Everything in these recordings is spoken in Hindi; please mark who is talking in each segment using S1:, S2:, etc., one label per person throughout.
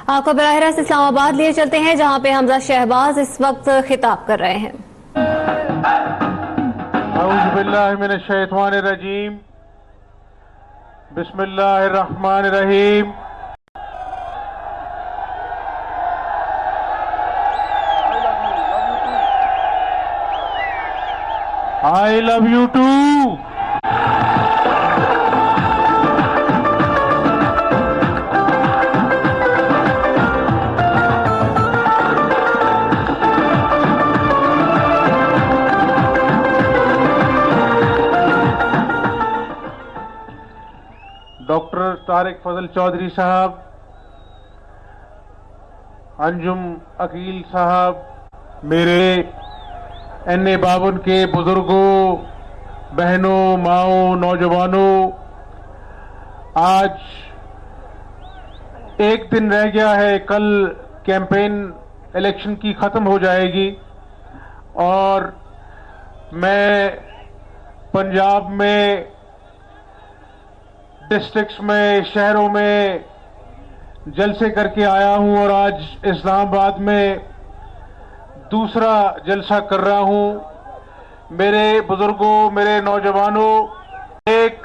S1: आपको बराह रास्त इस्लामाबाद लिए चलते हैं, जहां पे हमजा शहबाज इस वक्त खिताब कर रहे हैं।
S2: औज़ुबिल्लाहिमिनश्शैतानिर्रजीम, बिस्मिल्लाहिर्रहमानिर्रहीम। I love you too. Doctor Tariq Fazal Chaudhry sahab, Anjum Aqeel साहब, मेरे एन.ए. बावन के बुजुर्गों, बहनों, माओं, नौजवानों, आज एक दिन रह गया है, कल कैंपेन इलेक्शन की खत्म हो जाएगी और मैं पंजाब में डिस्ट्रिक्ट्स में, शहरों में जलसे करके आया हूं और आज इस्लामाबाद में दूसरा जलसा कर रहा हूं। मेरे बुजुर्गों, मेरे नौजवानों, एक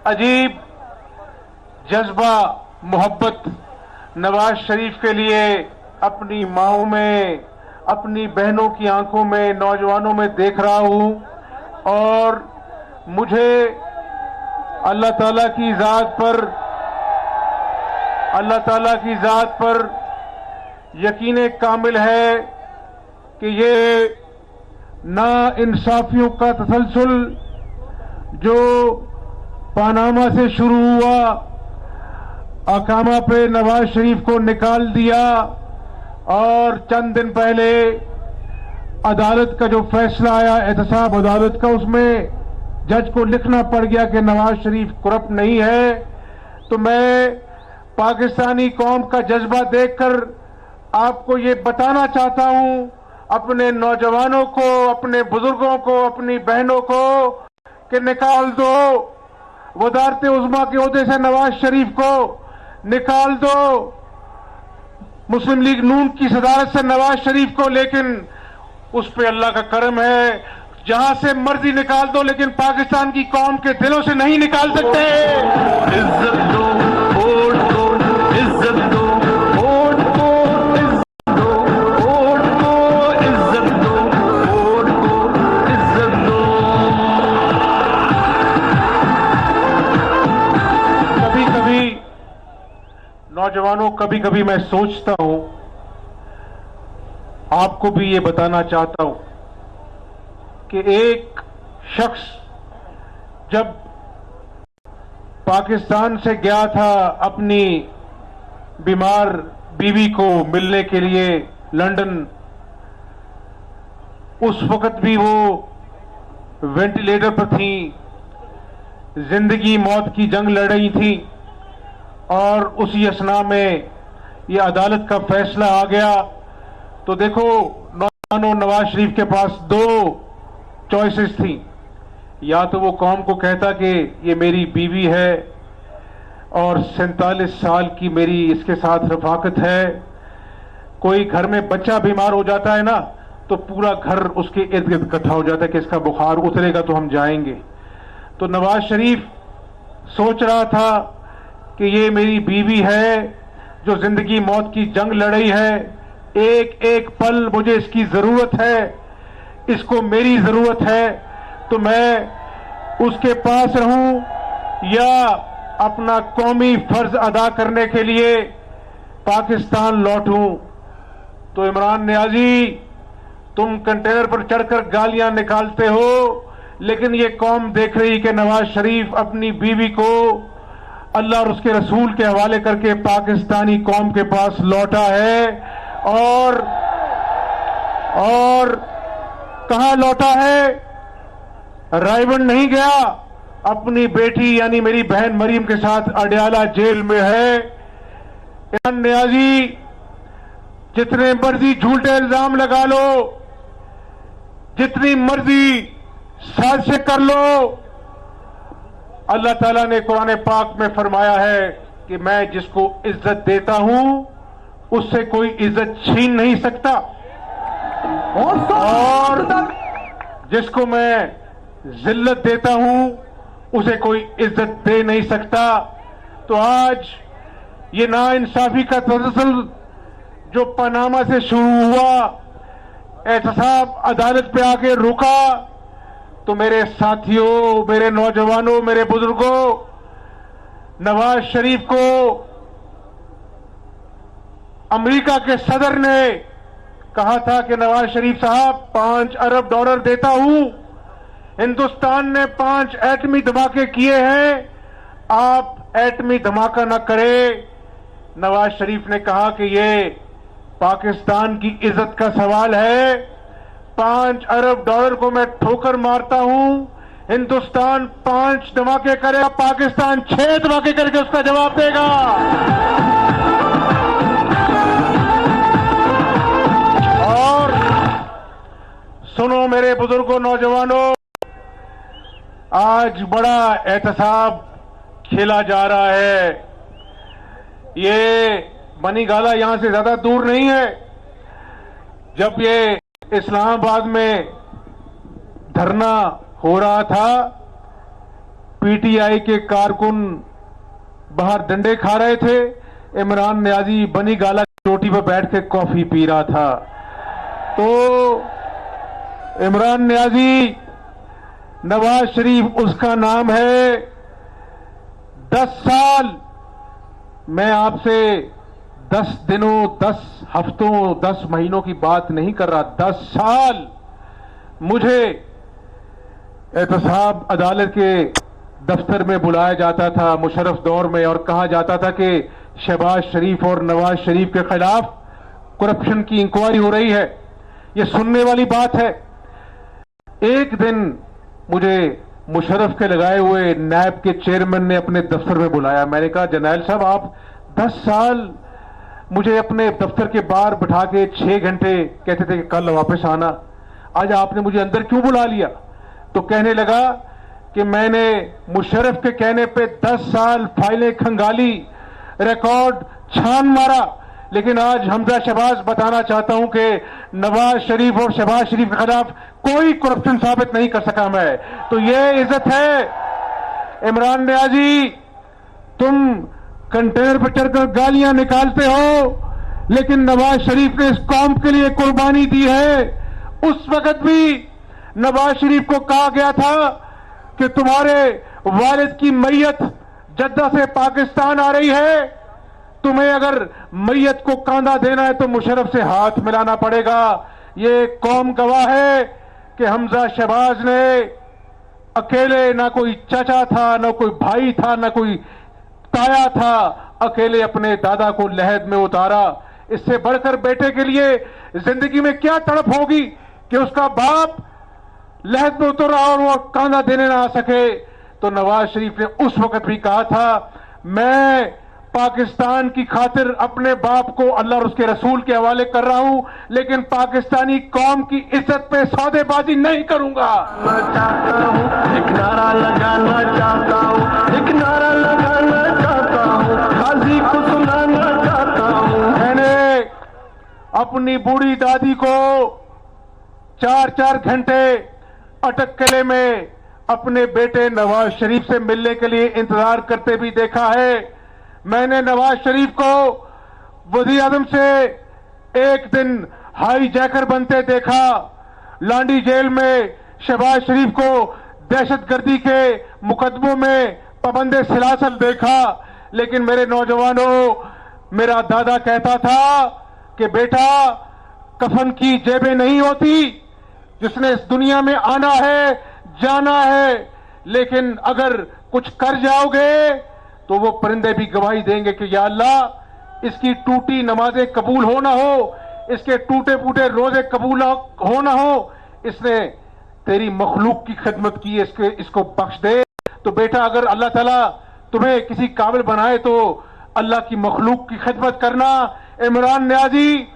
S2: अजीब जज्बा, मोहब्बत नवाज शरीफ के लिए अपनी माओं में, अपनी बहनों की आंखों में, नौजवानों में देख रहा हूं और मुझे अल्लाह ताला की ज़ात पर यकीन कामिल है कि ये ना इंसाफियों का तसलसल जो पानामा से शुरू हुआ, अकामा पे नवाज शरीफ को निकाल दिया और चंद दिन पहले अदालत का जो फैसला आया, एहतसाब अदालत का, उसमें जज को लिखना पड़ गया कि नवाज शरीफ करप्ट नहीं है। तो मैं पाकिस्तानी कौम का जज्बा देखकर आपको ये बताना चाहता हूं, अपने नौजवानों को, अपने बुजुर्गों को, अपनी बहनों को, कि निकाल दो वज़ारत उज़्मा के ओहदे से नवाज शरीफ को, निकाल दो मुस्लिम लीग नून की सदारत से नवाज शरीफ को, लेकिन उस पे अल्लाह का करम है, जहां से मर्जी निकाल दो, लेकिन पाकिस्तान की कौम के दिलों से नहीं निकाल सकते। इज्जत दो, वोट दो, इज्जत दो, वोट दो, इज्जत दो, वोट दो, इज्जत दो, वोट दो, इज्जत दो। कभी कभी नौजवानों, कभी कभी मैं सोचता हूं, आपको भी ये बताना चाहता हूं कि एक शख्स जब पाकिस्तान से गया था अपनी बीमार बीवी को मिलने के लिए लंदन, उस वक्त भी वो वेंटिलेटर पर थी, जिंदगी मौत की जंग लड़ रही थी और उसी असना में ये अदालत का फैसला आ गया। तो देखो नौजवानों, नवाज शरीफ के पास दो चॉइसेस थी, या तो वो कौम को कहता कि ये मेरी बीवी है और 47 साल की मेरी इसके साथ रफाकत है। कोई घर में बच्चा बीमार हो जाता है ना, तो पूरा घर उसके इर्द गिर्द इकट्ठा हो जाता है कि इसका बुखार उतरेगा तो हम जाएंगे। तो नवाज शरीफ सोच रहा था कि ये मेरी बीवी है जो जिंदगी मौत की जंग लड़ रही है, एक एक पल मुझे इसकी जरूरत है, इसको मेरी जरूरत है, तो मैं उसके पास रहूं या अपना कौमी फर्ज अदा करने के लिए पाकिस्तान लौटूं। तो इमरान नियाजी, तुम कंटेनर पर चढ़कर गालियां निकालते हो, लेकिन ये कौम देख रही कि नवाज शरीफ अपनी बीवी को अल्लाह और उसके रसूल के हवाले करके पाकिस्तानी कौम के पास लौटा है। और कहां लौटा है? रायबंद नहीं गया, अपनी बेटी यानी मेरी बहन मरीम के साथ अडयाला जेल में है। इमरान नियाजी, जितने मर्जी झूठे इल्जाम लगा लो, जितनी मर्जी साजिशें कर लो, अल्लाह ताला ने कुरान पाक में फरमाया है कि मैं जिसको इज्जत देता हूं उससे कोई इज्जत छीन नहीं सकता, और जिसको मैं जिल्लत देता हूं उसे कोई इज्जत दे नहीं सकता। तो आज ये नाइंसाफी का तसलसल जो पनामा से शुरू हुआ, एहतसाब अदालत पे आके रुका, तो मेरे साथियों, मेरे नौजवानों, मेरे बुजुर्गों, नवाज शरीफ को अमेरिका के सदर ने कहा था कि नवाज शरीफ साहब $5 अरब देता हूं, हिंदुस्तान ने 5 एटमी धमाके किए हैं, आप एटमी धमाका न करें। नवाज शरीफ ने कहा कि ये पाकिस्तान की इज्जत का सवाल है, $5 अरब को मैं ठोकर मारता हूं, हिंदुस्तान 5 धमाके करेगा, पाकिस्तान 6 धमाके करके उसका जवाब देगा। और सुनो मेरे बुजुर्गों, नौजवानों, आज बड़ा एहतसाब खेला जा रहा है। ये बनीगाला यहां से ज्यादा दूर नहीं है। जब ये इस्लामाबाद में धरना हो रहा था, पीटीआई के कारकुन बाहर डंडे खा रहे थे, इमरान नियाजी बनीगाला की चोटी पर बैठ के कॉफी पी रहा था। तो इमरान नियाजी, नवाज शरीफ उसका नाम है। 10 साल मैं आपसे 10 दिनों, 10 हफ्तों, 10 महीनों की बात नहीं कर रहा। 10 साल मुझे एहतसाब अदालत के दफ्तर में बुलाया जाता था मुशर्रफ दौर में, और कहा जाता था कि शहबाज शरीफ और नवाज शरीफ के खिलाफ करप्शन की इंक्वायरी हो रही है। ये सुनने वाली बात है। एक दिन मुझे मुशर्रफ के लगाए हुए नैब के चेयरमैन ने अपने दफ्तर में बुलाया। मैंने कहा, जर्नैल साहब, आप 10 साल मुझे अपने दफ्तर के बाहर बिठा के 6 घंटे कहते थे कि कल वापस आना, आज आपने मुझे अंदर क्यों बुला लिया? तो कहने लगा कि मैंने मुशर्रफ के कहने पे 10 साल फाइलें खंगाली, रिकॉर्ड छान मारा, लेकिन आज हमजा शहबाज बताना चाहता हूं कि नवाज शरीफ और शहबाज शरीफ के खिलाफ कोई करप्शन साबित नहीं कर सका मैं। तो ये इज्जत है। इमरान नियाजी, तुम कंटेनर पर चढ़कर गालियां निकालते हो, लेकिन नवाज शरीफ ने इस कौम के लिए कुर्बानी दी है। उस वक्त भी नवाज शरीफ को कहा गया था कि तुम्हारे वालिद की मैयत जद्दा से पाकिस्तान आ रही है, तुम्हें अगर मैयत को कांधा देना है तो मुशर्रफ से हाथ मिलाना पड़ेगा। ये कौम गवाह है कि हमजा शहबाज ने अकेले, ना कोई चाचा था, ना कोई भाई था, ना कोई ताया था, अकेले अपने दादा को लहद में उतारा। इससे बढ़कर बेटे के लिए जिंदगी में क्या तड़प होगी कि उसका बाप लहद में उतरा और वो कांधा देने ना आ सके। तो नवाज शरीफ ने उस वक्त भी कहा था, मैं पाकिस्तान की खातिर अपने बाप को अल्लाह और उसके रसूल के हवाले कर रहा हूं, लेकिन पाकिस्तानी कौम की इज्जत पे सौदेबाजी नहीं करूंगा।
S3: एक नारा लगाना चाहता हूं, एक नारा लगाना चाहता हूं, गाजी को सुनाना चाहता हूं।
S2: मैंने अपनी बूढ़ी दादी को 4-4 घंटे अटक किले में अपने बेटे नवाज शरीफ से मिलने के लिए इंतजार करते भी देखा है। मैंने नवाज शरीफ को वज़ीर आज़म से एक दिन हाई जैकर बनते देखा, लांडी जेल में शहबाज शरीफ को दहशतगर्दी के मुकदमों में पाबंदे सिलासिल देखा। लेकिन मेरे नौजवानों, मेरा दादा कहता था कि बेटा, कफन की जेबें नहीं होती, जिसने इस दुनिया में आना है जाना है, लेकिन अगर कुछ कर जाओगे तो वो परिंदे भी गवाही देंगे कि या अल्लाह, इसकी टूटी नमाजें कबूल हो ना हो, इसके टूटे फूटे रोजे कबूल हो ना हो, इसने तेरी मखलूक की खिदमत की, इसको बख्श दे। तो बेटा, अगर अल्लाह ताला तुम्हें किसी काबिल बनाए तो अल्लाह की मखलूक की खिदमत करना। इमरान नियाजी,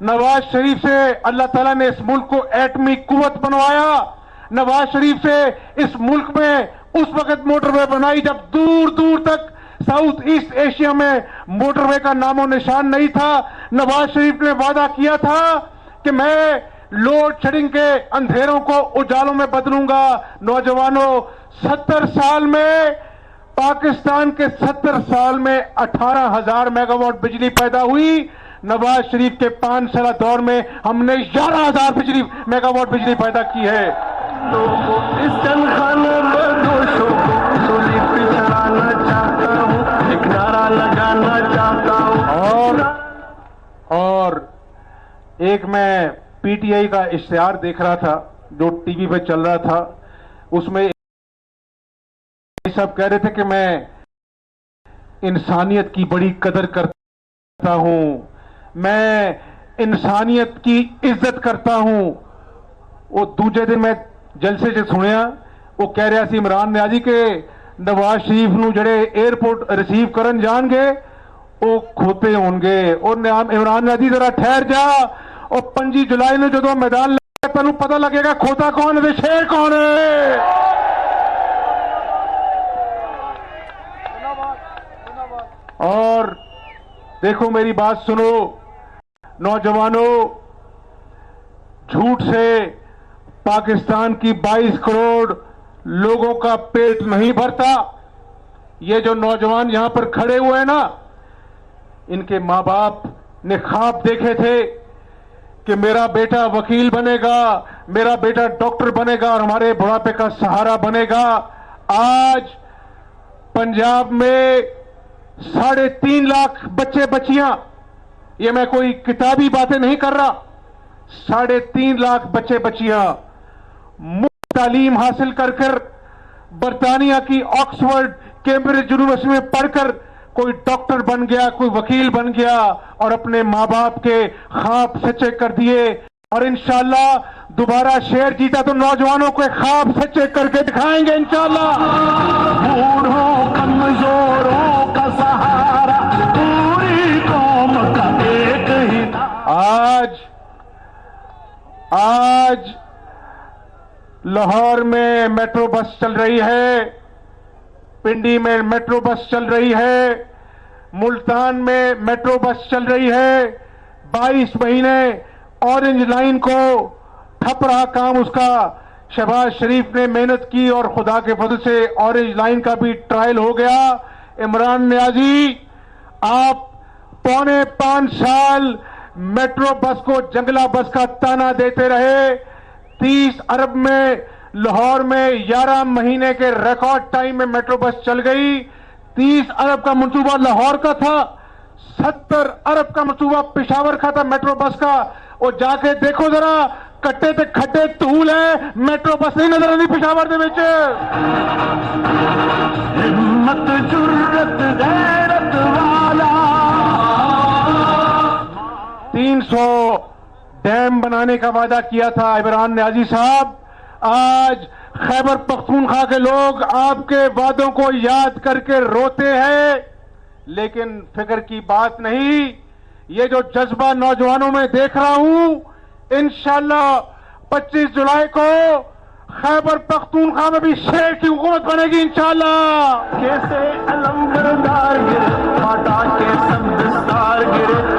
S2: नवाज शरीफ से अल्लाह ताला ने इस मुल्क को एटमी कुव्वत बनवाया। नवाज शरीफ से इस मुल्क में उस वक्त मोटरवे बनाई जब दूर दूर तक साउथ ईस्ट एशिया में मोटरवे का नामो निशान नहीं था। नवाज शरीफ ने वादा किया था कि मैं लोड शेडिंग के अंधेरों को उजालों में बदलूंगा। नौजवानों, 70 साल में, पाकिस्तान के 70 साल में 18,000 मेगावाट बिजली पैदा हुई। नवाज शरीफ के 5 साल दौर में हमने 11,000 मेगावाट बिजली पैदा की है।
S3: इस जलखाने बदोशों को सूली पे चढ़ाना चाहता हूँ, एक नारा लगाना चाहता हूँ।
S2: और एक मैं पीटीआई का इश्तिहार देख रहा था जो टीवी पे चल रहा था, उसमें सब कह रहे थे कि मैं इंसानियत की बड़ी कदर करता हूं, मैं इंसानियत की इज्जत करता हूं। वो दूसरे दिन मैं जलसे से सुनिया, वो कह रहा सी इमरान नियाजी के नवाज शरीफ नूं जेड़े एयरपोर्ट रिसीव करन जाणगे वो खोते होणगे। और इमरान नियाजी जरा ठहर जा, और 25 जुलाई ਨੂੰ ਜਦੋਂ मैदान लगे तेनों पता लगेगा खोता कौन है, शेर कौन है। और देखो मेरी बात सुनो नौजवानों, झूठ से पाकिस्तान की 22 करोड़ लोगों का पेट नहीं भरता। ये जो नौजवान यहां पर खड़े हुए हैं ना, इनके मां बाप ने ख्वाब देखे थे कि मेरा बेटा वकील बनेगा, मेरा बेटा डॉक्टर बनेगा और हमारे बुढ़ापे का सहारा बनेगा। आज पंजाब में 3.5 लाख बच्चे बच्चियां, ये मैं कोई किताबी बातें नहीं कर रहा, 3.5 लाख बच्चे बच्चियां मुफ्त तालीम हासिल कर बरतानिया की ऑक्सफोर्ड कैम्ब्रिज यूनिवर्सिटी में पढ़कर कोई डॉक्टर बन गया, कोई वकील बन गया और अपने मां बाप के ख्वाब सच्चे कर दिए। और इंशाल्लाह दोबारा शेर जीता तो नौजवानों के ख्वाब सच्चे करके दिखाएंगे इंशाल्लाह।
S3: बूढ़ों कमजोरों का सहारा पूरी कौम का एक ही
S2: आज लाहौर में मेट्रो बस चल रही है, पिंडी में मेट्रो बस चल रही है, मुल्तान में मेट्रो बस चल रही है। 22 महीने ऑरेंज लाइन को ठप रहा काम उसका। शहबाज शरीफ ने मेहनत की और खुदा के फजल से ऑरेंज लाइन का भी ट्रायल हो गया। इमरान नियाजी, आप 5.25 साल मेट्रो बस को जंगला बस का ताना देते रहे। 30 अरब में लाहौर में 11 महीने के रिकॉर्ड टाइम में मेट्रो बस चल गई। 30 अरब का मंसूबा लाहौर का था, 70 अरब का मंसूबा पेशावर का था मेट्रो बस का। और जाके देखो जरा, कट्टे ते खड्डे धूल है, मेट्रो बस नहीं नजर आती पेशावर दे विच।
S3: हिम्मत जुर्रत गैरत वाला
S2: 300 डैम बनाने का वादा किया था इमरान नियाजी साहब। आज खैबर पख्तूनख्वा के लोग आपके वादों को याद करके रोते हैं, लेकिन फिक्र की बात नहीं। ये जो जज्बा नौजवानों में देख रहा हूं, इंशाल्लाह 25 जुलाई को खैबर पख्तूनख्वा में भी शेर की हुकूमत बनेगी इंशाल्लाह।
S3: कैसे अलम बरदार गिरे, फाटा के सब विस्तार गिरे,